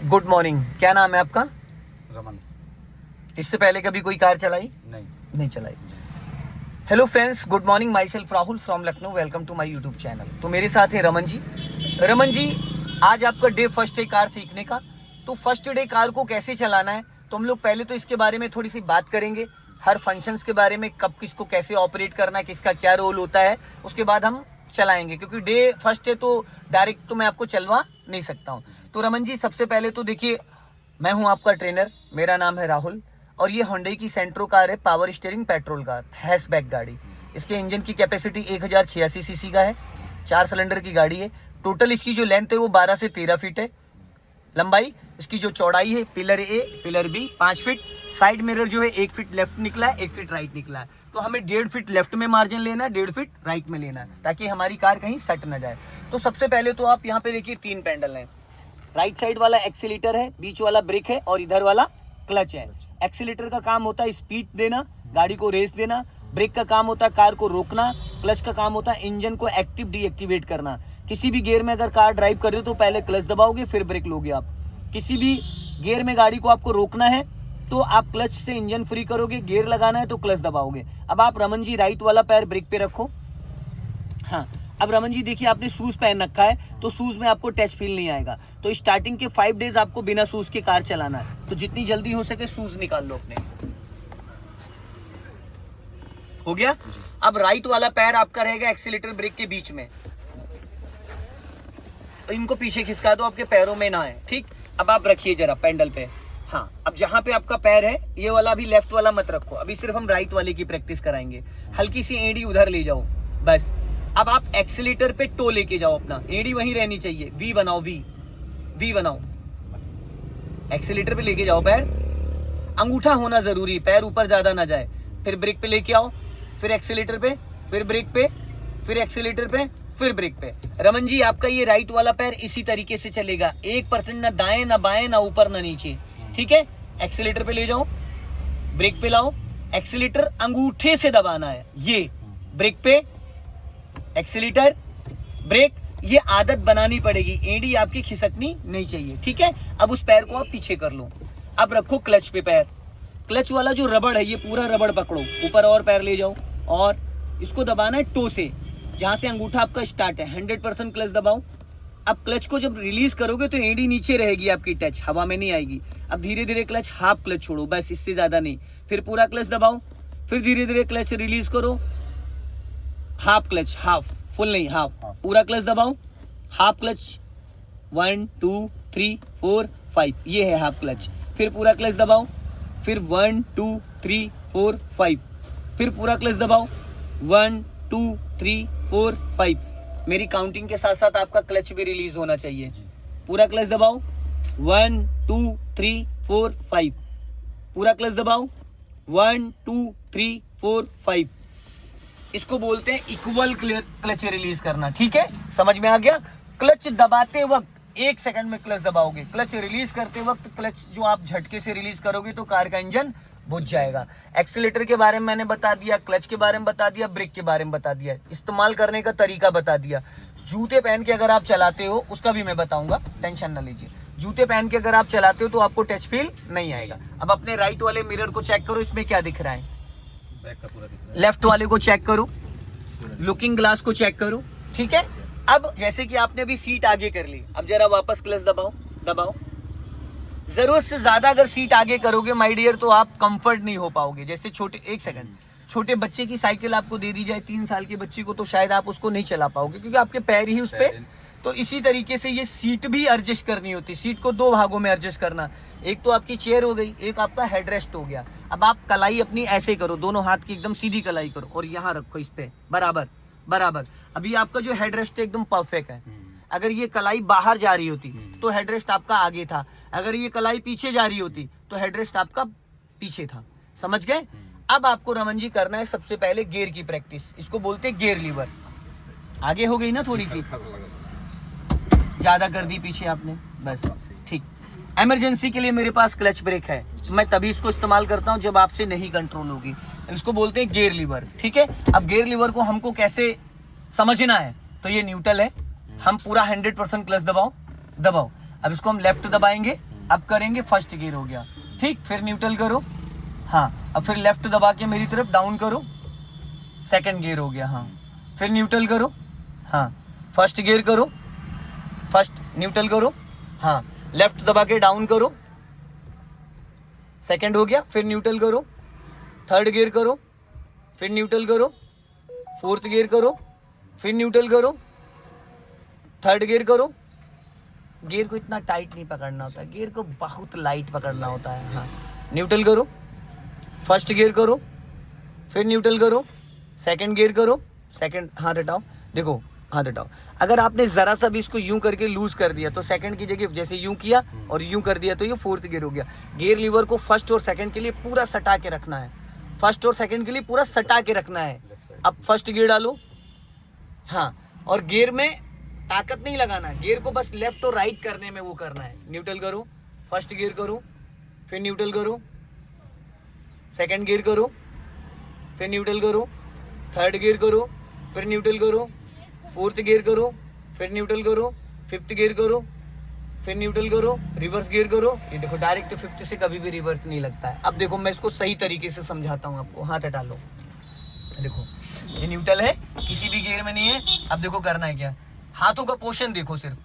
Good morning. क्या नाम है आपका? रमन। इससे पहले कभी कोई कार चलाई? नहीं चलाई। Hello friends, good morning. Myself Rahul from Lucknow. Welcome to my YouTube channel. तो मेरे साथ है रमन जी। रमन जी, आज आपका डे फर्स्ट है कार सीखने का। तो फर्स्ट डे कार को कैसे चलाना है, तो हम लोग पहले तो इसके बारे में थोड़ी सी बात करेंगे, हर फंक्शंस के बारे में, कब किसको कैसे ऑपरेट करना है, किसका क्या रोल होता है, उसके बाद हम चलाएंगे। क्योंकि डे फर्स्ट है तो डायरेक्ट तो मैं आपको चलवा नहीं सकता हूँ। तो रमन जी, सबसे पहले तो देखिए, मैं हूँ आपका ट्रेनर, मेरा नाम है राहुल, और ये होंडा की सेंट्रो कार है, power steering petrol car, hatchback गाड़ी। इसके इंजन की कैपेसिटी 1086 सीसी का है, 4 सिलेंडर की गाड़ी है। टोटल इसकी जो लेंथ है वो 12 से 13 फीट है। लंबाई इसकी जो चौड़ाई है, pillar A pillar B 5 feet. Side mirror जो है 1 फीट लेफ्ट निकला है, 1 फीट राइट निकला है। तो हमें 1.5 फीट लेफ्ट में मार्जिन लेना है, 1.5 फीट राइट में लेना है, ताकि हमारी कार कहीं सट ना जाए। तो सबसे पहले तो आप यहाँ पे देखिए 3 पैडल हैं। राइट साइड वाला एक्सीलेटर है, बीच वाला ब्रेक है और इधर वाला क्लच है। एक्सीलेटर का काम होता है स्पीड देना, गाड़ी को रेस देना। ब्रेक का काम होता है कार को रोकना। क्लच का काम होता है इंजन को एक्टिव डीएक्टिवेट करना। किसी भी गियर में अगर कार ड्राइव कर रहे हो तो पहले क्लच दबाओगे, फिर ब्रेक लोगे आप। किसी भी गियर में गाड़ी को आपको रोकना है तो आप क्लच से इंजन फ्री करोगे, गियर लगाना है तो क्लच दबाओगे। अब आप रमन जी राइट वाला पैर ब्रेक पे रखो। हाँ, अब रमन जी देखिए, आपने शूज पहन रखा है तो शूज में आपको टच फील नहीं आएगा। तो स्टार्टिंग के 5 डेज आपको बिना शूज के कार चलाना है। तो जितनी जल्दी हो सके शूज निकाल लो अपने। हो गया। अब राइट वाला पैर आपका रहेगा एक्सीलेटर ब्रेक के बीच में, तो इनको पीछे खिसका दो, आपके पैरों में ना आए। ठीक, अब आप रखिए जरा पैडल पे। हाँ, अब जहां पे आपका पैर है ये वाला भी लेफ्ट वाला मत रखो, अभी सिर्फ हम राइट वाले की प्रैक्टिस कराएंगे। हल्की सी एड़ी उधर ले जाओ बस। अब आप एक्सीलेटर पे टो लेके जाओ, अपना एड़ी वहीं रहनी चाहिए। वी बनाओ, वी बनाओ। एक्सीलेटर पे लेके जाओ पैर, अंगूठा होना जरूरी, पैर ऊपर ज्यादा ना जाए। फिर ब्रेक पे लेके आओ, फिर एक्सीलेटर पे, फिर ब्रेक पे, फिर एक्सीलेटर पे, फिर ब्रेक पे। रमन जी, आपका ये राइट वाला पैर इसी तरीके से चलेगा, 1% ना दाएं ना बाएं ना ऊपर ना नीचे। ठीक है, एक्सीलेटर पे ले जाओ, ब्रेक पे लाओ, एक्सीलेटर अंगूठे से दबाना है। ये ब्रेक पे, एक्सीलेटर, ब्रेक, ये आदत बनानी पड़ेगी। एड़ी आपकी खिसकनी नहीं चाहिए। ठीक है, अब उस पैर को आप पीछे कर लो। अब रखो क्लच पे पैर। क्लच वाला जो रबड़ है, ये पूरा रबड़ पकड़ो, ऊपर और पैर ले जाओ और इसको दबाना है टो से, जहां से अंगूठा आपका स्टार्ट है। 100% क्लच दबाओ। अब क्लच को जब रिलीज करोगे तो एड़ी नीचे रहेगी आपकी, टच हवा में नहीं आएगी। अब धीरे धीरे क्लच, हाफ क्लच छोड़ो बस, इससे ज्यादा नहीं। फिर पूरा क्लच दबाओ, फिर धीरे धीरे क्लच रिलीज करो। हाफ क्लच, हाफ, फुल नहीं, हाफ। पूरा क्लच दबाओ, हाफ क्लच, 1 2 3 4 5, ये है हाफ क्लच। फिर पूरा क्लच दबाओ, फिर 1 2 3 4 5, फिर पूरा क्लच दबाओ, 1 2 3 4 5। मेरी काउंटिंग के साथ साथ आपका क्लच भी रिलीज होना चाहिए। पूरा क्लच दबाओ, 1 2 3 4 5। पूरा क्लच दबाओ, 1 2 3 4 5। इसको बोलते हैं इक्वल क्लच रिलीज करना। ठीक है, समझ में आ गया? क्लच दबाते वक्त 1 सेकंड में क्लच दबाओगे, क्लच रिलीज करते वक्त क्लच जो आप झटके से रिलीज करोगे तो कार का इंजन बुझ जाएगा। एक्सीलेटर के बारे में मैंने बता दिया, क्लच के बारे में बता दिया, ब्रेक के बारे में बता दिया, इस्तेमाल करने का तरीका बता दिया। जूते पहन के अगर आप चलाते हो उसका भी मैं बताऊंगा, टेंशन ना लीजिए। जूते पहन के अगर आप चलाते हो तो आपको टच फील नहीं आएगा। अब अपने राइट वाले मिरर को चेक करो, इसमें क्या दिख रहा है। बैक का पूरा दिख रहा है। लेफ्ट वाले को चेक करो, लुकिंग ग्लास को चेक करो। ठीक है, अब जैसे कि आपने अभी सीट आगे कर ली, अब जरा वापस क्लच दबाओ, दबाओ। जरूरत से ज्यादा अगर सीट आगे करोगे माय डियर तो आप कंफर्ट नहीं हो पाओगे। जैसे छोटे, 1 सेकंड, छोटे बच्चे की साइकिल आपको दे दी जाए 3 साल के बच्चे को, तो शायद आप उसको नहीं चला पाओगे क्योंकि आपके पैर ही उस पे। तो इसी तरीके से ये सीट भी एडजस्ट करनी होती है। सीट को 2 भागों में एडजस्ट करना, एक तो आपकी चेयर हो गई, एक आपका हेडरेस्ट हो गया। अब आप कलाई अपनी ऐसे करो, दोनों हाथ की एकदम सीधी कलाई करो और यहाँ रखो इस पे बराबर बराबर। अभी आपका जो हेडरेस्ट है एकदम परफेक्ट है। अगर ये कलाई बाहर जा रही होती तो हेडरेस्ट आपका आगे था, अगर ये कलाई पीछे जा रही होती तो हेडरेस्ट आपका पीछे था। समझ गए? अब आपको रमन जी करना है सबसे पहले गियर की प्रैक्टिस, इसको बोलते हैं गियर लीवर। आगे हो गई ना, थोड़ी सी ज्यादा कर दी पीछे आपने, बस ठीक। इमरजेंसी के लिए मेरे पास क्लच ब्रेक है, मैं तभी इसको इस्तेमाल करता हूँ जब आपसे नहीं कंट्रोल होगी। इसको बोलते हैं गियर लीवर। ठीक है, अब गियर लीवर को हमको कैसे समझना है, तो ये न्यूट्रल है, हम पूरा 100% क्लच दबाओ। अब इसको हम लेफ्ट दबाएंगे अब करेंगे फर्स्ट गियर हो गया, ठीक। फिर न्यूट्रल करो, हाँ। अब फिर लेफ्ट दबा के मेरी तरफ डाउन करो, सेकंड गियर हो गया, हाँ। फिर न्यूट्रल करो, हाँ। फर्स्ट गियर करो, फर्स्ट न्यूट्रल करो, हाँ। लेफ्ट दबा के डाउन करो, सेकंड हो गया। फिर न्यूट्रल करो, थर्ड गियर करो, फिर न्यूट्रल करो, फोर्थ गियर करो, फिर न्यूट्रल करो, थर्ड गियर करो। गियर को इतना टाइट नहीं पकड़ना होता है, गियर को बहुत लाइट पकड़ना होता है, हाँ। न्यूट्रल करो, फर्स्ट गियर करो, फिर न्यूट्रल करो, सेकंड गियर करो, सेकंड हाथ हटाओ, देखो हाथ हटाओ। अगर आपने ज़रा सा भी इसको यूं करके लूज कर दिया तो सेकंड की जगह जैसे यूं किया और यूं कर दिया तो ये फोर्थ गियर हो गया। गियर लीवर को फर्स्ट और सेकंड के लिए पूरा सटा के रखना है, फर्स्ट और सेकंड के लिए पूरा सटा के रखना है। अब फर्स्ट गियर डालो, हाँ। और गियर में ताकत नहीं लगाना, गियर को बस लेफ्ट और राइट करने में वो करना है। न्यूट्रल करो, फर्स्ट गियर करो, फिर न्यूट्रल करो, सेकंड गियर करो, फिर न्यूट्रल करो, थर्ड गियर करो, फिर न्यूट्रल करो, फोर्थ गियर करो, फिर न्यूट्रल करो, फिफ्थ गियर करो, फिर न्यूट्रल करो, रिवर्स गियर करो। ये देखो डायरेक्ट फिफ्थ से कभी भी रिवर्स नहीं लगता है। अब देखो मैं इसको सही तरीके से समझाता हूँ आपको, हाथ हटा लो। देखो ये न्यूट्रल है, किसी भी गियर में नहीं है। अब देखो करना है क्या, हाथों का पोर्शन देखो, सिर्फ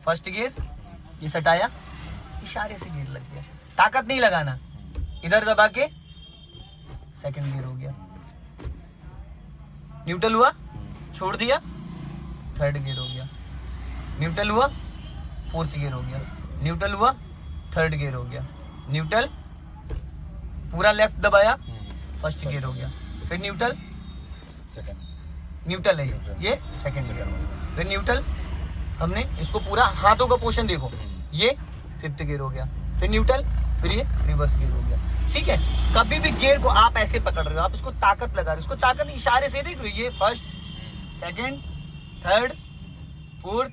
फर्स्ट गियर ये सटाया, इशारे से गियर लग गया, ताकत नहीं लगाना। इधर दबा के सेकंड गियर हो गया, न्यूट्रल हुआ, छोड़ दिया, थर्ड गियर हो गया, न्यूट्रल हुआ, फोर्थ गियर हो गया, न्यूट्रल हुआ, थर्ड गियर हो गया, न्यूट्रल पूरा लेफ्ट दबाया, फर्स्ट गियर हो गया, फिर न्यूट्रल, न्यूट्रल है ये सेकंड गियर, फिर न्यूट्रल, हमने इसको पूरा हाथों का पोर्शन देखो, ये फिफ्थ गियर हो गया, फिर न्यूट्रल, फिर ये रिवर्स गियर हो गया, ठीक है। कभी भी गियर को आप ऐसे पकड़ रहे हो, आप इसको ताकत लगा रहे हो, इसको ताकत इशारे से देख रहे हो, ये first, second, third, fourth,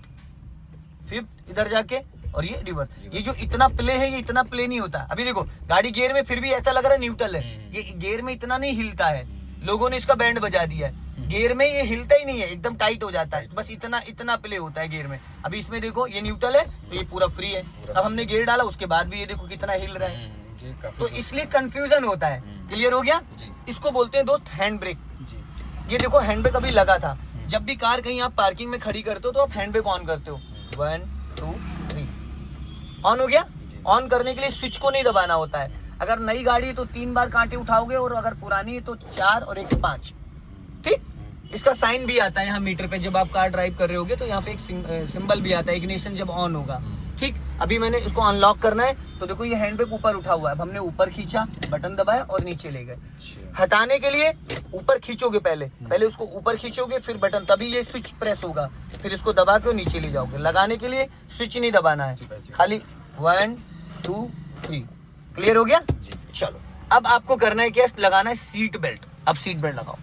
fifth, इधर जाके, और ये रिवर्स। ये जो इतना प्ले है, ये इतना प्ले नहीं होता। अभी देखो गाड़ी गियर में फिर भी ऐसा लग रहा है न्यूट्रल है, ये गियर में इतना नहीं हिलता है, लोगों ने इसका बैंड बजा दिया है। गियर में ये हिलता ही नहीं है, एकदम टाइट हो जाता है, बस इतना प्ले होता है गियर में। अभी इसमें देखो ये न्यूट्रल है तो ये पूरा फ्री है। अब हमने गियर डाला, उसके बाद भी ये देखो कितना हिल रहा है, तो इसलिए कंफ्यूजन होता है। क्लियर हो गया? इसको बोलते हैं दोस्त हैंड ब्रेक। ये देखो हैंड ब्रेक अभी लगा था, जब भी कार कहीं आप पार्किंग में खड़ी करते हो तो आप हैंड ब्रेक ऑन करते हो, 1 2 3 ऑन हो गया। ऑन करने के लिए स्विच को नहीं दबाना होता है। अगर नई गाड़ी है तो 3 बार कांटे उठाओगे, और अगर पुरानी है तो 4 और 1 5, ठीक। इसका साइन भी आता है यहाँ मीटर पे, जब आप कार ड्राइव कर रहे होगे तो यहाँ पे एक सिंबल भी आता है, इग्निशन जब ऑन होगा, ठीक। अभी मैंने इसको अनलॉक करना है तो देखो ये हैंड ब्रेक ऊपर उठा हुआ है, अब हमने ऊपर खींचा, बटन दबाया और नीचे ले गए। हटाने के लिए ऊपर खींचोगे, पहले उसको ऊपर खींचोगे, फिर बटन, तभी ये स्विच प्रेस होगा, फिर इसको दबा के नीचे ले जाओगे। लगाने के लिए स्विच नहीं दबाना है, खाली 1 2 3। क्लियर हो गया? चलो अब आपको करना है क्या, लगाना है सीट बेल्ट। अब सीट बेल्ट लगाओ।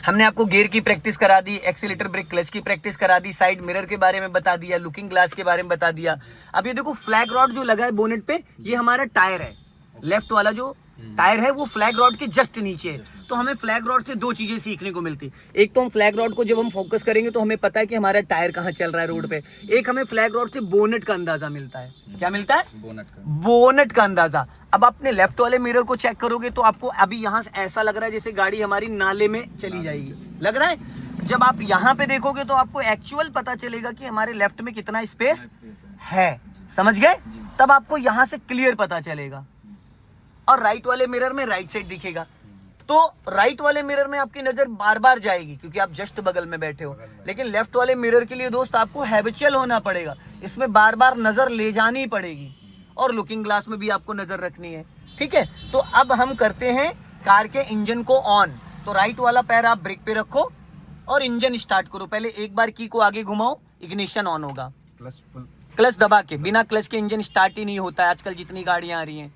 हमने आपको गियर की प्रैक्टिस करा दी, एक्सीलेटर ब्रेक क्लच की प्रैक्टिस करा दी, साइड मिरर के बारे में बता दिया, लुकिंग ग्लास के बारे में बता दिया। अब ये देखो फ्लैग रॉड जो लगा है बोनेट पे, ये हमारा टायर है, लेफ्ट वाला जो टायर है वो फ्लैग रॉड के जस्ट नीचे है। तो हमें फ्लैग रॉड से 2 चीजें सीखने को मिलती। एक तो हम फ्लैग रॉड को जब हम फोकस करेंगे तो हमें पता है कि हमारा टायर कहाँ चल रहा है रोड पे। एक हमें फ्लैग रॉड से बोनेट का अंदाजा मिलता है। क्या मिलता है? बोनेट का अंदाजा। अब अपने लेफ्ट वाले मिरर को चेक करोगे तो आपको अभी यहाँ से ऐसा लग रहा है जैसे गाड़ी हमारी नाले में चली जाएगी, लग रहा है। जब आप यहाँ पे देखोगे तो आपको एक्चुअल पता चलेगा कि हमारे लेफ्ट में कितना स्पेस है। समझ गए? तब आपको यहाँ से क्लियर पता चलेगा। और राइट वाले मिरर में राइट साइड दिखेगा, तो राइट वाले मिरर में आपकी नजर बार बार जाएगी क्योंकि आप जस्ट बगल में बैठे हो। लेकिन लेफ्ट वाले मिरर के लिए दोस्त आपको हैबिचुअल होना पड़ेगा, इसमें बार बार नजर ले जानी पड़ेगी। और लुकिंग ग्लास में भी आपको नजर रखनी है, ठीक है। तो अब हम करते हैं कार के इंजन को ऑन। तो राइट वाला पैर आप ब्रेक पे रखो और इंजन स्टार्ट करो। पहले एक बार की को आगे घुमाओ, इग्निशन ऑन होगा। क्लच दबा के, बिना क्लच के इंजन स्टार्ट ही नहीं होता है आजकल जितनी गाड़ियां आ रही हैं।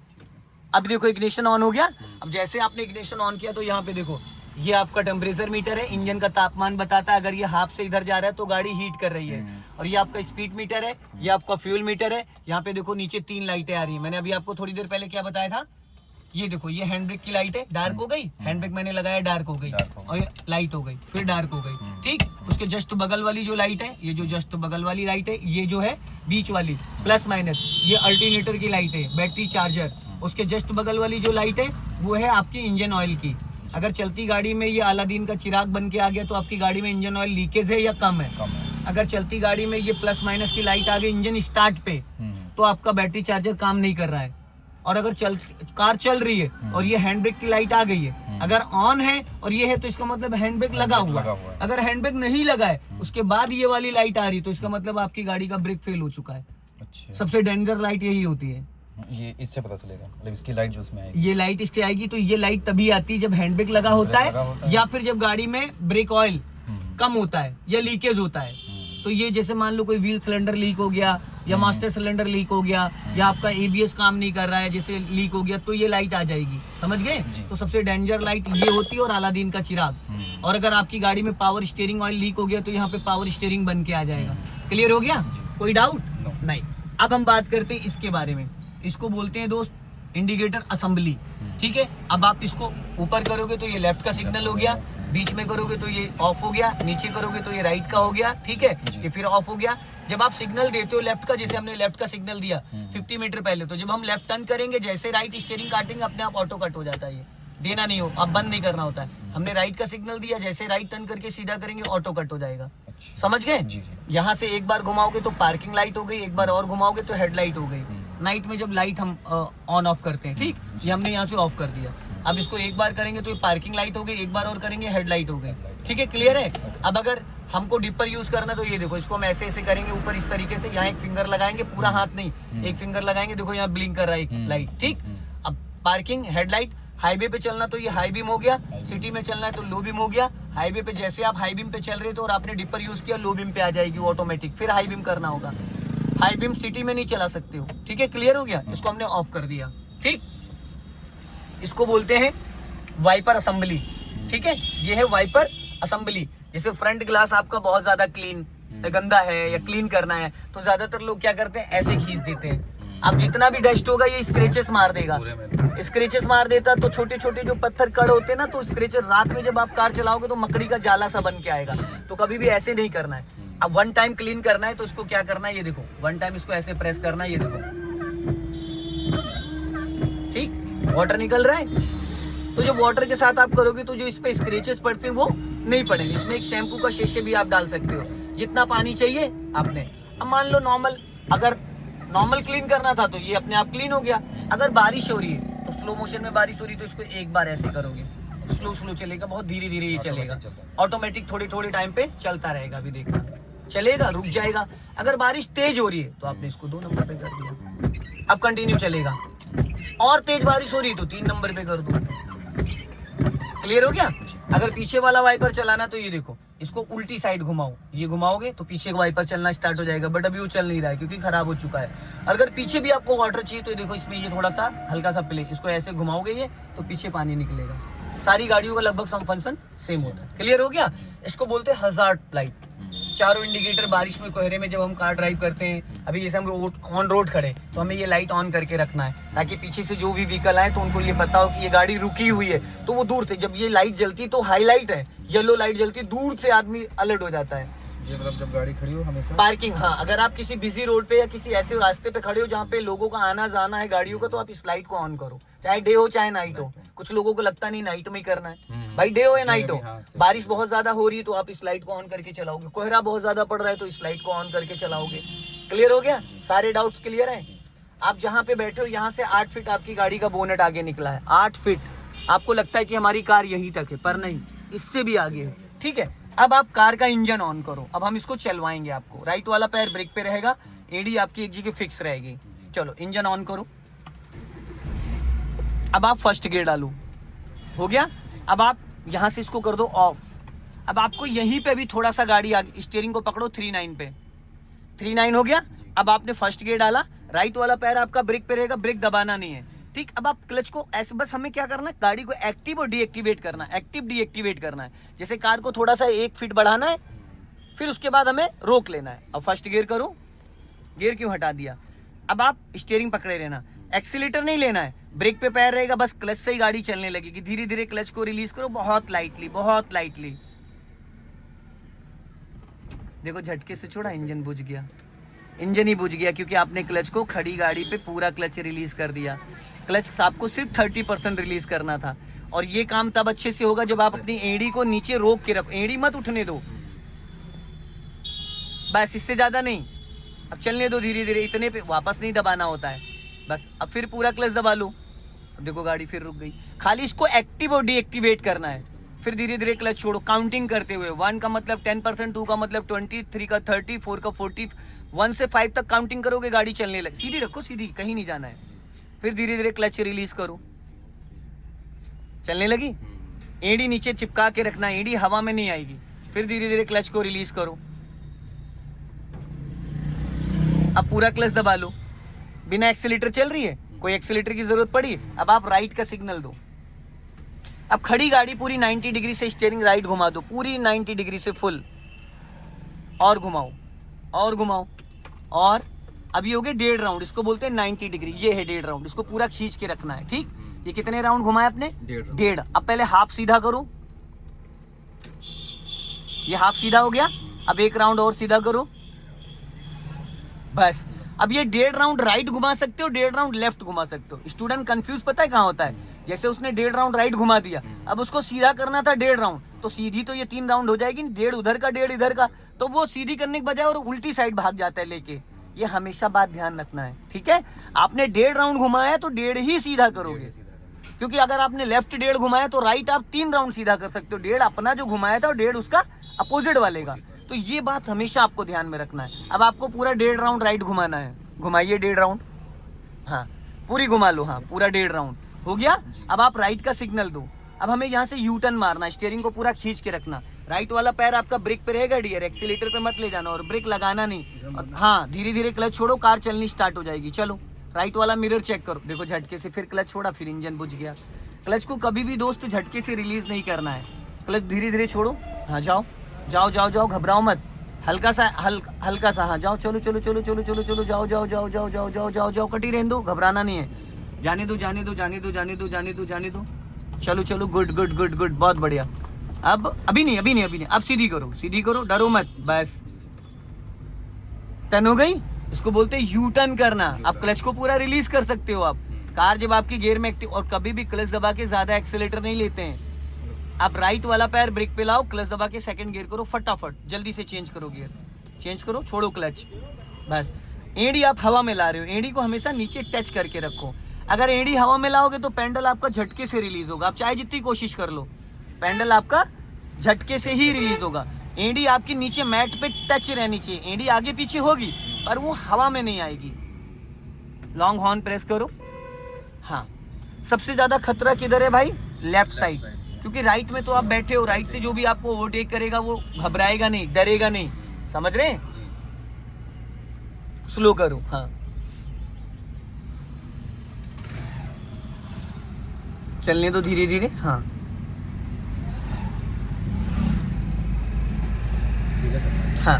अब देखो इग्निशन ऑन हो गया। अब जैसे आपने इग्निशन ऑन किया तो यहाँ पे देखो ये आपका टेम्परेचर मीटर है, इंजन का तापमान बताता है। अगर ये हाफ से इधर जा रहा है तो गाड़ी हीट कर रही है। और ये आपका स्पीड मीटर है, ये आपका फ्यूल मीटर है। यहाँ पे देखो नीचे 3 लाइटें आ रही है। मैंने अभी आपको थोड़ी देर पहले क्या बताया था, ये देखो, ये हैंड ब्रेक की लाइट है, डार्क हो गई, हैंड ब्रेक मैंने लगाया, डार्क हो गई, और ये लाइट हो गई, फिर डार्क हो गई, ठीक। उसके जस्ट बगल वाली जो लाइट है, ये जो जस्ट बगल वाली लाइट है, ये जो है बीच वाली प्लस माइनस, ये अल्टरनेटर की लाइट है, बैटरी चार्जर। उसके जस्ट बगल वाली जो लाइट है वो है आपकी इंजन ऑयल की। अगर चलती गाड़ी में ये अलादीन का चिराग बन के आ गया तो आपकी गाड़ी में इंजन ऑयल लीकेज है या कम है। अगर चलती गाड़ी में ये प्लस माइनस की लाइट आ गई इंजन स्टार्ट पे, तो आपका बैटरी चार्जर काम नहीं कर रहा है। और अगर कार चल रही है और ये हैंड ब्रेक की लाइट आ गई है, अगर ऑन है और ये है तो इसका मतलब हैंड ब्रेक लगा हुआ है। अगर हैंड ब्रेक नहीं लगा है उसके बाद ये वाली लाइट आ रही है तो इसका मतलब आपकी गाड़ी का ब्रेक फेल हो चुका है। अच्छा, सबसे डेंजर लाइट यही होती है। ये इससे पता चलेगा, मतलब इसकी लाइट जो उसमें आएगी, ये लाइट इसके आएगी तो ये लाइट तभी आती है जब हैंड ब्रेक लगा होता है या फिर जब गाड़ी में ब्रेक ऑयल कम होता है या लीकेज होता है। तो ये जैसे मान लो कोई व्हील सिलेंडर लीक हो गया या मास्टर सिलेंडर लीक हो गया या आपका एबीएस काम नहीं कर रहा है जैसे लीक हो गया, तो ये लाइट आ जाएगी, समझ गए। तो सबसे डेंजर लाइट ये होती है और अलादीन का चिराग। और अगर आपकी गाड़ी में पावर स्टीयरिंग ऑयल लीक हो गया तो यहाँ पे पावर स्टीयरिंग बन के आ जाएगा। क्लियर हो गया, कोई डाउट नहीं। अब हम बात करते हैं इसके बारे में। इसको बोलते हैं दोस्त इंडिकेटर असेंबली, ठीक है। अब आप इसको ऊपर करोगे तो ये लेफ्ट का सिग्नल हो गया, बीच में करोगे तो ये ऑफ हो गया, नीचे करोगे तो ये राइट का हो गया, ठीक है, ये फिर ऑफ हो गया। जब आप सिग्नल देते हो लेफ्ट का, जैसे हमने लेफ्ट का सिग्नल दिया 50 मीटर पहले, तो जब हम लेफ्ट टर्न करेंगे जैसे राइट स्टीयरिंग काटेंगे अपने आप ऑटो कट हो जाता है। ये देना नहीं हो, अब बंद नहीं करना होता है। हमने राइट का सिग्नल दिया, जैसे राइट टर्न करके सीधा करेंगे ऑटो कट हो जाएगा। समझ गए। यहाँ से एक बार घुमाओगे तो पार्किंग लाइट हो गई, एक बार और घुमाओगे तो हेडलाइट हो गई। नाइट में जब लाइट हम ऑन ऑफ करते हैं, ठीक, ये हमने यहाँ से ऑफ कर दिया। अब इसको एक बार करेंगे तो ये पार्किंग लाइट हो गई, एक बार और करेंगे हेडलाइट हो गई, ठीक है, क्लियर है। अब अगर हमको डिपर यूज करना तो ये देखो, इसको हम ऐसे ऐसे करेंगे ऊपर इस तरीके से, यहाँ एक फिंगर लगाएंगे, पूरा हाथ नहीं, एक फिंगर लगाएंगे, देखो यहाँ ब्लिंक कर रहा है लाइट, ठीक। अब पार्किंग, हेडलाइट, हाईवे पे चलना तो ये हाई बीम हो गया, सिटी में चलना है तो लो बीम हो गया। हाईवे पे जैसे आप हाई बीम पे चल रहे थे और आपने डिपर यूज किया, लो बीम पे आ जाएगी ऑटोमेटिक, फिर हाई बीम करना होगा। हाई बीम सिटी में नहीं चला सकते हो, ठीक है, क्लियर हो गया। इसको हमने ऑफ कर दिया, ठीक। इसको बोलते हैं वाइपर असेंबली, ठीक है। ये है वाइपर असेंबली। जैसे फ्रंट ग्लास आपका बहुत ज्यादा क्लीन गंदा है या क्लीन करना है तो ज्यादातर लोग क्या करते हैं, ऐसे खींच देते हैं। अब जितना भी डस्ट होगा ये स्क्रेचेस मार देगा, स्क्रेचेस मार देता। तो छोटे छोटे जो पत्थर कड़ होते हैं ना, तो स्क्रेचेस रात में जब आप कार चलाओगे तो मकड़ी का जाला सा बन के आएगा। तो कभी भी ऐसे नहीं करना है। अब वन टाइम क्लीन करना है तो इसको क्या करना है, ये देखो, वन टाइम इसको ऐसे प्रेस करना है, ये देखो, ठीक, वाटर निकल रहा है। तो जब वाटर के साथ आप करोगे तो जो इस पे स्क्रेचेस पड़ते हैं वो नहीं पड़ेंगे। इसमें एक शैम्पू का शीशे भी आप डाल सकते हो, जितना पानी चाहिए आपने। अब मान लो नॉर्मल, अगर नॉर्मल क्लीन करना था तो ये अपने आप क्लीन हो गया। अगर बारिश हो रही है तो स्लो मोशन में बारिश हो रही है तो इसको एक बार ऐसे करोगे, स्लो स्लो चलेगा, बहुत धीरे धीरे ये चलेगा, ऑटोमेटिक थोड़े थोड़े टाइम पे चलता रहेगा। अभी देखना, चलेगा, रुक जाएगा। अगर बारिश तेज हो रही है तो आपने इसको 2 नंबर पे कर दिया, अब कंटिन्यू चलेगा। और तेज बारिश हो रही है तो 3 नंबर पे कर दो। क्लियर हो गया। अगर पीछे वाला वाइपर चलाना तो ये देखो, इसको उल्टी साइड घुमाओ, ये घुमाओगे तो पीछे का वाइपर चलना स्टार्ट हो जाएगा। बट अभी वो चल नहीं रहा है क्योंकि खराब हो चुका है। अगर पीछे भी आपको वाटर चाहिए तो देखो, इसमें ये थोड़ा सा हल्का सा प्ले, इसको ऐसे घुमाओगे ये तो पीछे पानी निकलेगा। सारी गाड़ियों का लगभग सम फंक्शन सेम होता है। क्लियर हो गया। इसको बोलते हैं हजार्ड लाइट। चारों इंडिकेटर बारिश में, कोहरे में जब हम कार ड्राइव करते हैं, अभी जैसे हम ऑन रोड खड़े तो हमें ये लाइट ऑन करके रखना है ताकि पीछे से जो भी व्हीकल आए तो उनको ये पता हो कि ये गाड़ी रुकी हुई है। तो वो दूर से, जब ये लाइट जलती तो हाईलाइट है, येलो लाइट जलती, दूर से आदमी अलर्ट हो जाता है। ये मतलब जब गाड़ी खड़ी हो हमेशा पार्किंग, हाँ, अगर आप किसी बिजी रोड पे या किसी ऐसे रास्ते पे खड़े हो जहाँ पे लोगों का आना जाना है गाड़ियों का, तो आप इस लाइट को ऑन करो, चाहे डे हो चाहे नाइट हो। कुछ लोगों को लगता नहीं नाइट में ही करना है, भाई डे हो या नाइट हो। बारिश बहुत ज्यादा हो रही है तो आप इस लाइट को ऑन करके चलाओगे, कोहरा बहुत ज्यादा पड़ रहा है तो इस लाइट को ऑन करके चलाओगे। क्लियर हो गया, सारे डाउट्स क्लियर है। आप जहाँ पे बैठे हो यहाँ से 8 फीट आपकी गाड़ी का बोनेट आगे निकला है, 8 फीट। आपको लगता है कि हमारी कार यहीं तक है, पर नहीं, इससे भी आगे है, ठीक है। अब आप कार का इंजन ऑन करो। अब हम इसको चलवाएंगे आपको। राइट वाला पैर ब्रेक पे रहेगा, एडी आपकी एक जगह फिक्स रहेगी। चलो इंजन ऑन करो। अब आप फर्स्ट गियर डालो, हो गया। अब आप यहाँ से इसको कर दो ऑफ। अब आपको यहीं पे भी थोड़ा सा गाड़ी आगे, स्टीयरिंग को पकड़ो 39 पे, 39 हो गया। अब आपने फर्स्ट गियर डाला, राइट वाला पैर आपका ब्रेक पे रहेगा, ब्रेक दबाना नहीं है, ठीक। अब आप क्लच को ऐसे, बस हमें क्या करना है, गाड़ी को एक्टिव और डीएक्टिवेट करना है, एक्टिव डीएक्टिवेट करना है। जैसे कार को थोड़ा सा 1 फीट बढ़ाना है, फिर उसके बाद हमें रोक लेना है। अब फर्स्ट गियर करो, गियर क्यों हटा दिया। अब आप स्टीयरिंग पकड़े रहना, एक्सीलेटर नहीं लेना है, ब्रेक पे पैर रहेगा, बस क्लच से ही गाड़ी चलने लगेगी। धीरे धीरे क्लच को रिलीज करो, बहुत लाइटली, बहुत लाइटली। देखो झटके से छोड़ा, इंजन बुझ गया, इंजन ही बुझ गया क्योंकि आपने क्लच को खड़ी गाड़ी पे पूरा क्लच रिलीज कर दिया। क्लच आपको सिर्फ 30% रिलीज करना था, और ये काम तब अच्छे से होगा जब आप अपनी एड़ी को नीचे रोक के रखो, एड़ी मत उठने दो, बस इससे ज्यादा नहीं। अब चलने दो धीरे धीरे, इतने पे वापस नहीं दबाना होता है बस। अब फिर पूरा क्लच दबा लो, अब देखो गाड़ी फिर रुक गई। खाली इसको एक्टिव और डीएक्टिवेट करना है, फिर धीरे धीरे क्लच छोड़ो, काउंटिंग करते हुए। 1 का मतलब 10%, 2 का मतलब 20, 3 का 30, 4 का 40, 1 से 5 तक काउंटिंग करोगे, गाड़ी चलने लगे। सीधी रखो, सीधी, कहीं नहीं जाना है। फिर धीरे धीरे क्लच रिलीज करो, चलने लगी। एड़ी नीचे चिपका के रखना, एड़ी हवा में नहीं आएगी। फिर धीरे धीरे क्लच को रिलीज करो। अब पूरा क्लच दबा लो, बिना एक्सीलेटर चल रही है, कोई एक्सीलेटर की जरूरत पड़ी, अब आप राइट का सिग्नल दो। अब खड़ी गाड़ी पूरी 90 डिग्री से स्टीयरिंग राइट घुमा दो, पूरी 90 डिग्री से फुल, और घुमाओ और घुमाओ। और अभी हो गए 1.5 राउंड, इसको बोलते हैं 90 डिग्री। ये है 1.5 राउंड, इसको पूरा खींच के रखना है, ठीक। ये कितने राउंड घुमाए आपने? 1.5। अब पहले हाफ सीधा करो, ये हाफ सीधा हो गया। अब 1 राउंड और सीधा करो, बस। अब ये 1.5 राउंड राइट घुमा सकते हो, 1.5 राउंड लेफ्ट घुमा सकते हो। स्टूडेंट कंफ्यूज पता है कहाँ होता है? जैसे उसने 1.5 राउंड राइट घुमा दिया, अब उसको सीधा करना था 1.5 राउंड, तो सीधी तो ये 3 राउंड हो जाएगी, 1.5 उधर का 1.5 इधर का, तो वो सीधी करने के बजाय और उल्टी साइड भाग जाता है लेके। ये हमेशा बात ध्यान रखना है, ठीक है। आपने 1.5 राउंड घुमाया तो 1.5 ही सीधा करोगे, क्योंकि अगर आपने लेफ्ट 1.5 घुमाया तो राइट आप 3 राउंड सीधा कर सकते हो। 1.5 अपना जो घुमाया था और 1.5 उसका अपोजिट वाले का, तो ये बात हमेशा आपको ध्यान में रखना है। अब आपको पूरा 1.5 राउंड राइट घुमाना है, घुमाइए 1.5 राउंड, हाँ पूरी घुमा लो, हाँ पूरा 1.5 राउंड हो गया। अब आप राइट का सिग्नल दो। अब हमें यहाँ से यू टर्न मारना है, स्टीयरिंग को पूरा खींच के रखना। राइट वाला पैर आपका ब्रेक पे रहेगा डियर, एक्सीलेटर पे मत ले जाना और ब्रेक लगाना नहीं। और हाँ धीरे धीरे क्लच छोड़ो, कार चलनी स्टार्ट हो जाएगी। चलो राइट वाला मिरर चेक करो, देखो झटके से फिर क्लच छोड़ा, फिर इंजन बुझ गया। क्लच को कभी भी दोस्त झटके से रिलीज नहीं करना है, क्लच धीरे धीरे छोड़ो। हाँ जाओ जाओ जाओ जाओ, घबराओ मत, हल्का सा हल्का सा, हाँ जाओ, चलो चलो चलो चलो चलो चलो, जाओ जाओ जाओ जाओ जाओ जाओ जाओ जाओ, कटी रहने दो, घबराना नहीं है, जाने दो जाने दो जाने दो जाने दो जाने दो जाने दो। चलो चलो, गुड गुड गुड गुड, बहुत बढ़िया। अब अभी नहीं अभी नहीं अभी नहीं, अब सीधी करो, सीधी करो, डरो मत, बस टर्न हो गई। इसको बोलते हैं यू टर्न करना। अब क्लच को पूरा रिलीज कर सकते हो आप, कार जब आपकी गियर में एक्टिव। और कभी भी क्लच दबा के ज्यादा एक्सीलेटर नहीं लेते हैं। आप राइट वाला पैर ब्रेक पे लाओ, क्लच दबा के सेकंड गियर करो, फटाफट जल्दी से चेंज करो गियर, चेंज करो, छोड़ो क्लच, बस। एड़ी आप हवा में ला रहे हो, एड़ी को हमेशा नीचे टच करके रखो। अगर एड़ी हवा में लाओगे तो पेंडल आपका झटके से रिलीज होगा, आप चाहे जितनी कोशिश कर लो, पेंडल आपका झटके से ही रिलीज होगा। एड़ी आपकी नीचे मैट पे टच रहनी चाहिए, एड़ी आगे पीछे होगी पर वो हवा में नहीं आएगी। लॉन्ग हॉर्न प्रेस करो। हाँ, सबसे ज्यादा खतरा किधर है भाई? लेफ्ट साइड, क्योंकि राइट में तो आप बैठे हो, राइट से जो भी आपको ओवरटेक करेगा वो घबराएगा नहीं, डरेगा नहीं, समझ रहे हैं? स्लो करो। हाँ चलने दो धीरे धीरे। हाँ हाँ,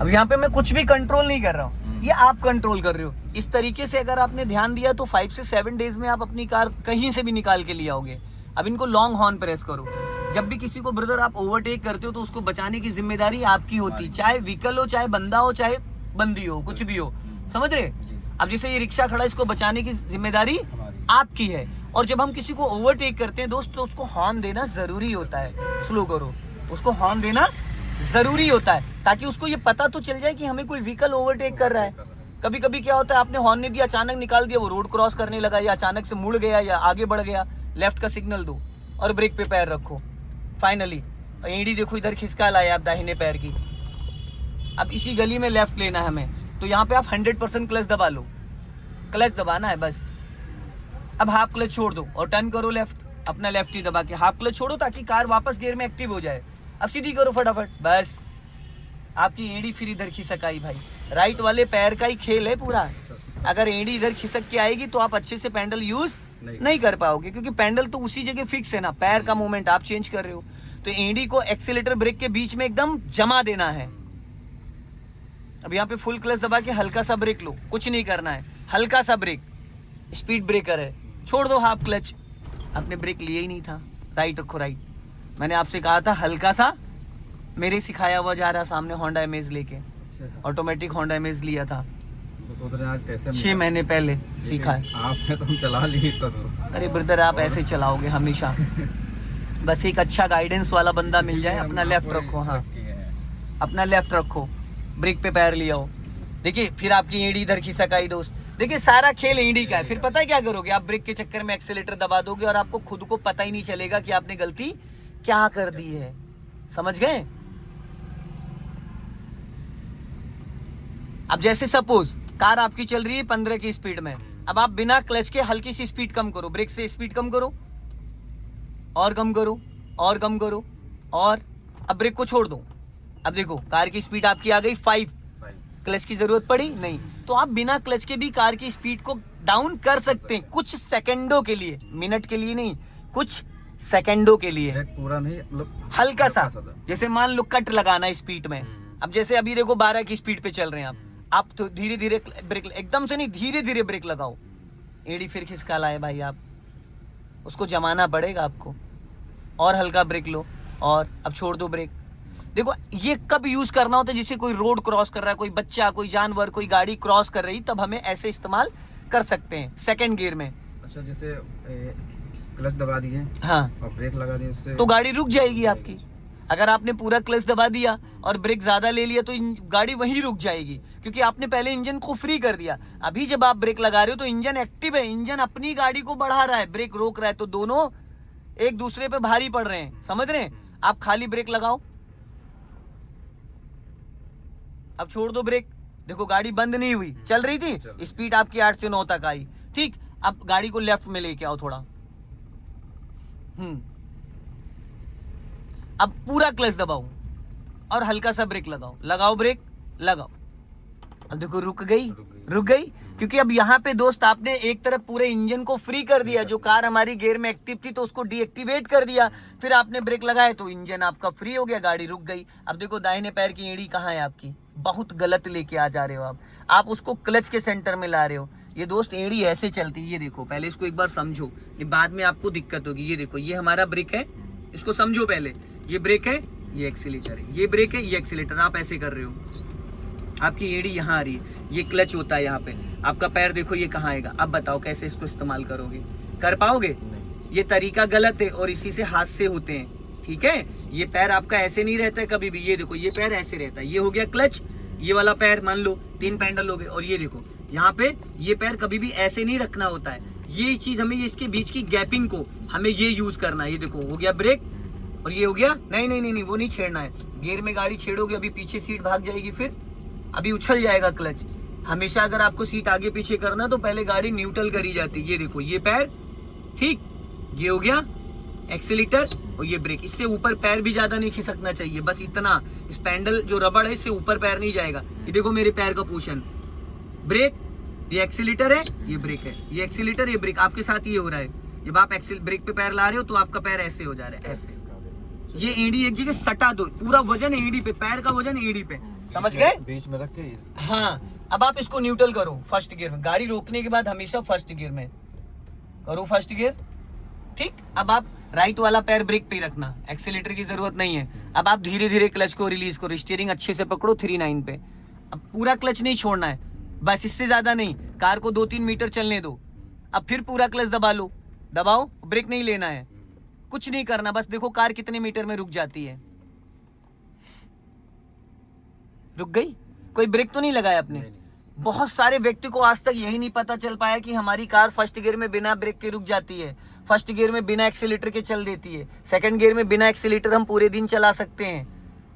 अब यहाँ पे मैं कुछ भी कंट्रोल नहीं कर रहा हूँ, ये आप कंट्रोल कर रहे हो। इस तरीके से अगर आपने ध्यान दिया तो 5 से 7 डेज में आप अपनी कार कहीं से भी निकाल के ले आओगे। अब इनको लॉन्ग हॉर्न प्रेस करो। जब भी किसी को ब्रदर आप ओवरटेक करते हो तो उसको बचाने की जिम्मेदारी आपकी होती, चाहे व्हीकल हो, चाहे बंदा हो, चाहे बंदी हो, कुछ भी हो, समझ रहे? अब जैसे ये रिक्शा खड़ा, इसको बचाने की जिम्मेदारी आपकी है। और जब हम किसी को ओवरटेक करते हैं दोस्त, तो उसको हॉर्न देना जरूरी होता है। स्लो करो, उसको हॉर्न देना जरूरी होता है ताकि उसको ये पता तो चल जाए कि हमें कोई व्हीकल ओवरटेक कर रहा है। कभी कभी क्या होता है, आपने हॉर्न नहीं दिया, अचानक निकाल दिया, वो रोड क्रॉस करने लगा, या अचानक से मुड़ गया या आगे बढ़ गया। लेफ्ट का सिग्नल दो और ब्रेक पे पैर रखो। फाइनली एड़ी देखो इधर खिसका लाया आप दाहिने पैर की। अब इसी गली में लेफ्ट लेना है हमें, तो यहाँ पे आप 100% क्लच दबा लो, क्लच दबाना है बस। अब हाफ क्लच छोड़ दो और टर्न करो लेफ्ट, अपना लेफ्ट ही दबा के हाफ क्लच छोड़ो ताकि कार वापस गियर में एक्टिव हो जाए। अब सीधी करो फटाफट, बस आपकी एड़ी फिर इधर खिसक आई भाई। राइट वाले पैर का ही खेल है पूरा। अगर एड़ी इधर खिसक के आएगी तो आप अच्छे से पैडल यूज नहीं कर पाओगे, क्योंकि पैडल तो उसी जगह फिक्स है ना, पैर का मूवमेंट आप चेंज कर रहे हो। तो एड़ी को एक्सीलेटर ब्रेक के बीच में एकदम जमा देना है। अब यहाँ पे फुल क्लच दबा के हल्का सा ब्रेक लो, कुछ नहीं करना है, हल्का सा ब्रेक, स्पीड ब्रेकर है, छोड़ दो हाफ क्लच। आपने ब्रेक लिया ही नहीं था, राइट रखो राइट। मैंने आपसे कहा था हल्का सा, मेरे सिखाया हुआ जा रहा सामने होंडा इमेज लेके, ऑटोमेटिक होंडा इमेज लिया था, तो सोच रहे हैं आज कैसे 6 महीने पहले सीखा है। आपने तो हम चला लिए तो अरे ब्रदर आप ऐसे चलाओगे हमेशा, बस एक अच्छा गाइडेंस वाला बंदा मिल जाए। अपना लेफ्ट रखो, हाँ अपना लेफ्ट रखो, ब्रेक पे पैर लिया हो। देखिए फिर आपकी एड़ी इधर खिसकाई दोस्त। देखिए सारा खेल एड़ी का है। फिर पता है क्या करोगे आप, ब्रेक के चक्कर में एक्सीलेटर दबा दोगे और आपको खुद को पता ही नहीं चलेगा कि आपने गलती क्या कर दी है। समझ गए? अब जैसे सपोज कार आपकी चल रही है 15 की स्पीड में, अब आप बिना क्लच के हल्की सी स्पीड कम करो, ब्रेक से स्पीड कम करो, और कम करो, और कम करो, और अब ब्रेक को छोड़ दो। अब देखो कार की स्पीड आपकी आ गई 5, क्लच की जरूरत पड़ी नहीं। तो आप बिना क्लच के भी कार की स्पीड को डाउन कर सकते हैं कुछ सेकंडों के लिए, मिनट के लिए नहीं, कुछ सेकंडों के लिए, पूरा नहीं मतलब हल्का सा। जैसे मान लो कट लगाना है स्पीड में, अब जैसे अभी देखो 12 की स्पीड पे चल रहे हैं आप तो धीरे धीरे ब्रेक, एकदम से नहीं, धीरे धीरे ब्रेक लगाओ। एड़ी फिर खिसका लाए भाई, आप उसको जमाना पड़ेगा आपको। और हल्का ब्रेक लो, और अब छोड़ दो ब्रेक। देखो ये कब यूज करना होता है, जैसे कोई रोड क्रॉस कर रहा है, कोई बच्चा, कोई जानवर, कोई गाड़ी क्रॉस कर रही, तब हमें ऐसे इस्तेमाल कर सकते हैं सेकंड गियर में। अच्छा जैसे क्लच दबा दिए, हाँ, और ब्रेक लगा दिए, उससे तो गाड़ी रुक जाएगी आपकी। अगर आपने पूरा क्लच दबा दिया और ब्रेक ज्यादा ले लिया तो गाड़ी वहीं रुक जाएगी, क्योंकि आपने पहले इंजन को फ्री कर दिया। अभी जब आप ब्रेक लगा रहे हो तो इंजन एक्टिव है, इंजन अपनी गाड़ी को बढ़ा रहा है, ब्रेक रोक रहा है, तो दोनों एक दूसरे पे भारी पड़ रहे हैं। समझ रहे हैं? आप खाली ब्रेक लगाओ, अब छोड़ दो ब्रेक। देखो गाड़ी बंद नहीं हुई, चल रही थी, स्पीड आपकी 8 से 9 तक आई, ठीक। अब गाड़ी को लेफ्ट में लेके आओ थोड़ा, अब पूरा क्लच दबाओ और हल्का सा ब्रेक लगाओ, लगाओ ब्रेक, लगाओ। अब देखो रुक गई, क्योंकि अब यहाँ पे दोस्त आपने एक तरफ पूरे इंजन को फ्री कर दिया, जो कार हमारी गियर में एक्टिव थी तो उसको डीएक्टिवेट कर दिया, फिर आपने ब्रेक लगाया तो इंजन आपका फ्री हो गया, गाड़ी रुक गई। अब देखो दाहिने पैर की एड़ी कहाँ है आपकी, बहुत गलत लेके आ जा रहे हो आप उसको क्लच के सेंटर में ला रहे हो। ये दोस्त एड़ी ऐसे चलती है, ये देखो, पहले इसको एक बार समझो, ये बाद में आपको दिक्कत होगी। ये देखो, ये हमारा ब्रेक है, इसको समझो पहले, ये ब्रेक है, ये एक्सीलेटर है, ये ब्रेक है, ये एक्सीलेटर। आप ऐसे कर रहे हो, आपकी एड़ी यहाँ आ रही है, ये क्लच होता है यहाँ पे, आपका पैर देखो ये कहाँ आएगा। अब बताओ कैसे इसको इस्तेमाल करोगे, कर पाओगे? ये तरीका गलत है और इसी से हादसे होते हैं, ठीक है। ये पैर आपका ऐसे नहीं रहता है कभी भी, ये देखो ये पैर ऐसे रहता है, ये हो गया क्लच, ये वाला पैर मान लो 3 पैडल हो गए, और ये देखो यहाँ पे ये पैर कभी भी ऐसे नहीं रखना होता है। ये चीज हमें इसके बीच की गैपिंग को हमें ये यूज करना है। ये देखो हो गया ब्रेक, और ये हो गया, नहीं वो नहीं छेड़ना है। गियर में गाड़ी छेड़ोगे अभी पीछे सीट भाग जाएगी, फिर अभी उछल जाएगा क्लच। हमेशा अगर आपको सीट आगे पीछे करना तो पहले गाड़ी न्यूट्रल करी जाती है। ये देखो ये पैर, ठीक, ये हो गया एक्सीलेटर, और ये ब्रेक। इससे ऊपर पैर भी ज्यादा नहीं खिसकना चाहिए, बस इतना। इस पैडल जो रबड़ है इससे ऊपर पैर नहीं जाएगा। ये देखो मेरे पैर का पोर्शन, ब्रेक, ये एक्सीलेटर है, ये ब्रेक है, ये एक्सीलेटर, ये ब्रेक। आपके साथ ये हो रहा है, जब आप ब्रेक पे पैर ला रहे हो तो आपका पैर ऐसे हो जा रहा है, ऐसे। ये एड़ी एक जगह सटा दो, पूरा वजन एड़ी पे, पैर का वजन एड़ी पे, समझ गए? बीच में रख के, हाँ। अब आप इसको न्यूट्रल करो फर्स्ट गियर में, गाड़ी रोकने के बाद हमेशा फर्स्ट गियर में करो, फर्स्ट गियर, ठीक। अब आप राइट वाला पैर ब्रेक पे ही रखना, एक्सीलेटर की जरूरत नहीं है। अब आप धीरे धीरे क्लच को रिलीज करो, स्टीयरिंग अच्छे से पकड़ो 3/9 पे। अब पूरा क्लच नहीं छोड़ना है, बस इससे ज्यादा नहीं, कार को 2-3 मीटर चलने दो। अब फिर पूरा क्लच दबा लो, दबाओ, ब्रेक नहीं लेना है, कुछ नहीं करना, बस देखो कार कितने मीटर में रुक जाती है। रुक गई, कोई ब्रेक तो नहीं लगाया आपने। बहुत सारे व्यक्ति को आज तक यही नहीं पता चल पाया कि हमारी कार फर्स्ट गियर में बिना ब्रेक के रुक जाती है, फर्स्ट गियर में बिना एक्सीलेटर के चल देती है, सेकंड गियर में बिना एक्सीलेटर हम पूरे दिन चला सकते हैं,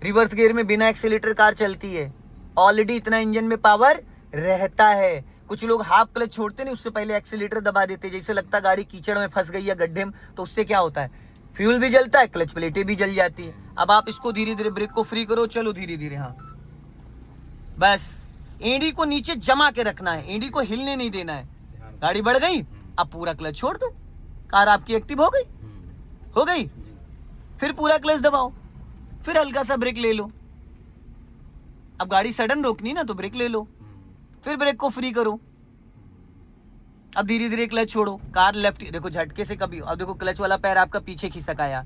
रिवर्स गियर में बिना एक्सीलेटर कार चलती है। ऑलरेडी इतना इंजन में पावर रहता है। कुछ लोग हाफ क्लच छोड़ते नहीं, उससे पहले एक्सीलेटर दबा देते, जैसे लगता गाड़ी कीचड़ में फंस गई या गड्ढे में, तो उससे क्या होता है, फ्यूल भी जलता है, क्लच प्लेटें भी जल जाती है। अब आप इसको धीरे धीरे ब्रेक को फ्री करो, चलो धीरे धीरे, हाँ बस एड़ी को नीचे जमा के रखना है, एड़ी को हिलने नहीं देना है। गाड़ी बढ़ गई, अब पूरा क्लच छोड़ दो, कार आपकी एक्टिव हो गई, फिर पूरा क्लच दबाओ, फिर हल्का सा ब्रेक ले लो, अब गाड़ी सडन रोकनी ना तो ब्रेक ले लो, फिर ब्रेक को फ्री करो। अब धीरे धीरे क्लच छोड़ो, कार लेफ्ट, देखो झटके से कभी, अब देखो क्लच वाला पैर आपका पीछे खिसक आया,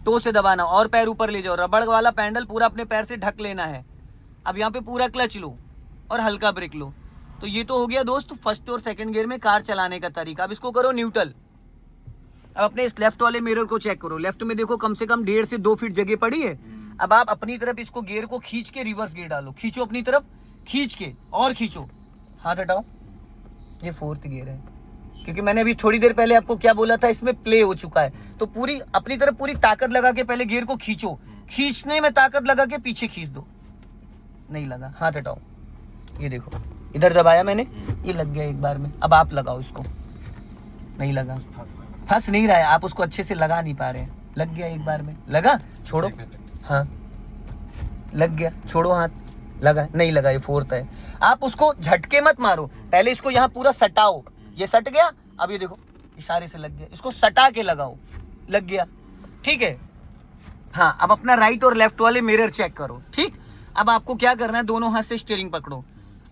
टो से दबाना और पैर ऊपर ले जाओ, रबड़ वाला पैडल पूरा अपने पैर से ढक लेना है। अब यहाँ पे पूरा क्लच लो और हल्का ब्रेक लो। तो ये तो हो गया दोस्त फर्स्ट और सेकंड गियर में कार चलाने का तरीका। अब इसको करो न्यूट्रल। अब अपने इस लेफ्ट वाले मिरर को चेक करो, लेफ्ट में देखो कम से कम 1.5 से 2 फीट जगह पड़ी है। अब आप अपनी तरफ इसको गियर को खींच के रिवर्स गियर डालो, खींचो अपनी तरफ, खींच के और खींचो, हाथ हटाओ। ये 4th गियर है, क्योंकि मैंने अभी थोड़ी देर पहले आपको क्या बोला था, इसमें प्ले हो चुका है। तो पूरी अपनी तरफ पूरी ताकत लगा के पहले गियर को खींचो, खींचने में ताकत लगा के पीछे खींच दो। नहीं लगा, हाथ हटाओ। ये देखो इधर दबाया मैंने, ये लग गया एक बार में। अब आप लगाओ इसको, नहीं लगा, फंस नहीं रहा है, आप उसको अच्छे से लगा नहीं पा रहे हैं। लग गया एक बार में, लगा, छोड़ो, हाँ लग गया, छोड़ो हाथ, लगा, नहीं लगा, ये 4th है। आप उसको झटके मत मारो, पहले इसको यहाँ पूरा सटाओ, ये सट गया। अब ये देखो इशारे से लग गया, इसको सटा के लगाओ, लग गया, ठीक है। हाँ अब अपना राइट और लेफ्ट वाले मिरर चेक करो, ठीक। अब आपको क्या करना है, दोनों हाथ से स्टीयरिंग पकड़ो।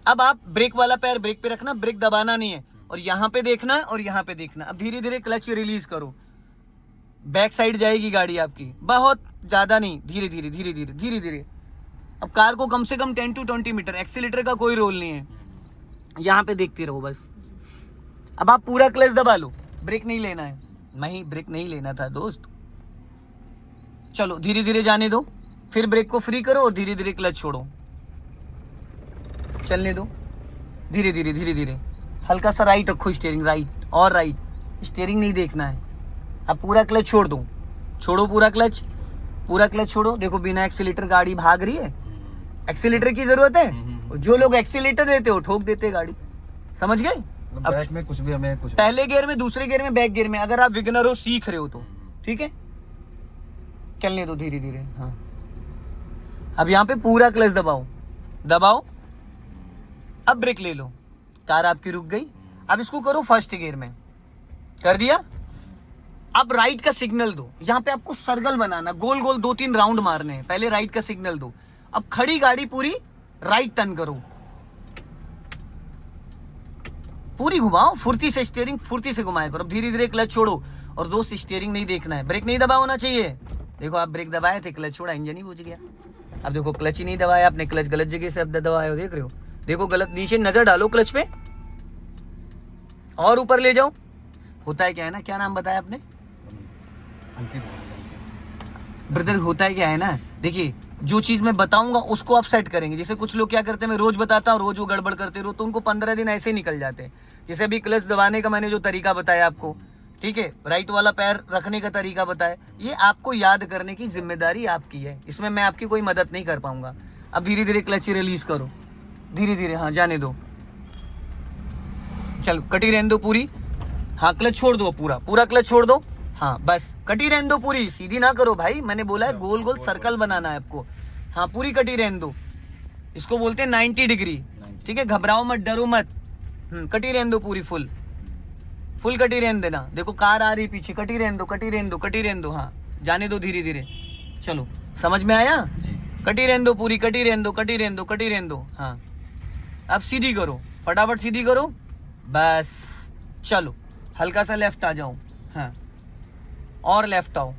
अब आप ब्रेक वाला पैर ब्रेक पे रखना, ब्रेक दबाना नहीं है, और यहाँ पे देखना है और यहाँ पे देखना। अब धीरे धीरे क्लच रिलीज करो, बैक साइड जाएगी गाड़ी आपकी, बहुत ज्यादा नहीं, धीरे धीरे धीरे धीरे धीरे धीरे। अब कार को कम से कम 10 to 20 मीटर, एक्सीलेटर का कोई रोल नहीं है, यहाँ पे देखते रहो बस। अब आप पूरा क्लच दबा लो, ब्रेक नहीं लेना है, नहीं ब्रेक नहीं लेना था दोस्त। चलो धीरे धीरे जाने दो, फिर ब्रेक को फ्री करो और धीरे धीरे क्लच छोड़ो, चलने दो, धीरे धीरे धीरे धीरे। हल्का सा राइट रखो स्टीयरिंग, राइट और राइट, स्टीयरिंग नहीं देखना है। अब पूरा क्लच छोड़ दो, छोड़ो पूरा क्लच, पूरा क्लच छोड़ो। देखो बिना एक्सीलेटर गाड़ी भाग रही है, एक्सीलेटर की जरूरत है। जो लोग एक्सीलेटर देते हो ठोक देते हैं गाड़ी, समझ गए। अब बैक में कुछ भी हमें कुछ पहले गियर में, दूसरे गियर में, बैक गियर में, अगर आप विगनर हो, सीख रहे हो तो ठीक है, चलने दो धीरे धीरे। हाँ अब यहाँ पे पूरा क्लच दबाओ, दबाओ, अब ब्रेक ले लो, कार आपकी रुक गई। अब इसको करो फर्स्ट गियर में, कर दिया। अब राइट का सिग्नल दो, यहाँ पे आपको सर्कल बनाना, गोल गोल 2-3 राउंड मारने हैं। पहले राइट का सिग्नल दो। अब खड़ी गाड़ी पूरी राइट टर्न करो, पूरी घुमाओ, फुर्ती से स्टीयरिंग फुर्ती से घुमाया करो। अब धीरे धीरे क्लच छोड़ो, और दोस्त स्टीयरिंग नहीं देखना है, ब्रेक नहीं दबा होना चाहिए। देखो आप ब्रेक दबाए थे, क्लच छोड़ा, इंजन ही बुझ गया। अब देखो क्लच ही नहीं दबाया आपने, क्लच गलत जगह से अब दबाए हो, देख रहे हो। देखो गलत, नीचे नजर डालो क्लच पे और ऊपर ले जाओ। होता है क्या है ना, क्या नाम बताया आपने ब्रदर? होता है क्या है ना, देखिए जो चीज मैं बताऊंगा उसको आप सेट करेंगे। जैसे कुछ लोग क्या करते हैं, मैं रोज बताता हूँ, रोज वो गड़बड़ करते रहो, तो उनको 15 दिन ऐसे निकल जाते हैं। जैसे अभी क्लच दबाने का मैंने जो तरीका बताया आपको, ठीक है, राइट वाला पैर रखने का तरीका बताया, ये आपको याद करने की जिम्मेदारी आपकी है, इसमें मैं आपकी कोई मदद नहीं कर पाऊंगा। अब धीरे धीरे क्लच रिलीज करो, धीरे धीरे, हाँ जाने दो, चलो कटी रहने दो पूरी। हाँ क्लच छोड़ दो, पूरा पूरा क्लच छोड़ दो, हाँ बस कटी रहने दो पूरी, सीधी ना करो भाई, मैंने बोला है गोल गोल सर्कल बनाना है आपको। हाँ पूरी कटी रहने दो, इसको बोलते हैं 90 डिग्री, ठीक है, घबराओ मत, डरो मत, कटी रहने दो पूरी, फुल फुल कटी रहने देना। देखो कार आ रही पीछे, कटी रहने दो, कटी रहने दो, कटी रहने दो, हाँ जाने दो धीरे धीरे। चलो समझ में आया, कटी रहने दो पूरी, कटी रहने दो, कटी रहने दो, कटी रहने दो। हाँ अब सीधी करो, फटाफट सीधी करो, बस चलो हल्का सा लेफ्ट आ जाओ, हाँ और लेफ्ट आओ,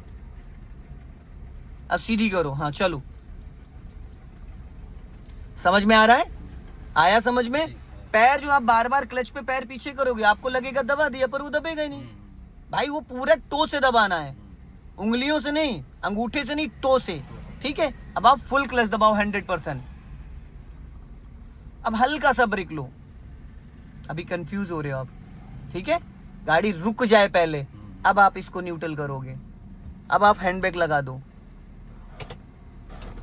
अब सीधी करो, हाँ चलो। समझ में आ रहा है, आया समझ में? पैर जो आप बार बार क्लच पे पैर पीछे करोगे, आपको लगेगा दबा दिया, पर वो दबेगा ही नहीं भाई, वो पूरा टो से दबाना है, उंगलियों से नहीं, अंगूठे से नहीं, टो से, ठीक है। अब आप फुल क्लच दबाओ 100%। अब हल्का सा ब्रेक लो, अभी कंफ्यूज हो रहे हो आप, ठीक है, गाड़ी रुक जाए पहले, अब आप इसको न्यूट्रल करोगे, अब आप हैंड ब्रेक लगा दो,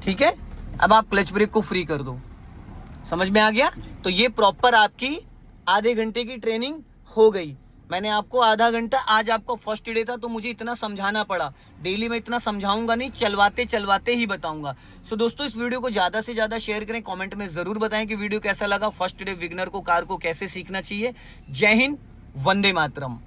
ठीक है। अब आप क्लच ब्रेक को फ्री कर दो, समझ में आ गया? तो ये प्रॉपर आपकी आधे घंटे की ट्रेनिंग हो गई। मैंने आपको आधा घंटा, आज आपको फर्स्ट डे था तो मुझे इतना समझाना पड़ा, डेली मैं इतना समझाऊंगा नहीं, चलवाते चलवाते ही बताऊंगा। सो दोस्तों इस वीडियो को ज़्यादा से ज़्यादा शेयर करें, कमेंट में ज़रूर बताएं कि वीडियो कैसा लगा, फर्स्ट डे विगनर को कार को कैसे सीखना चाहिए। जय हिंद, वंदे मातरम।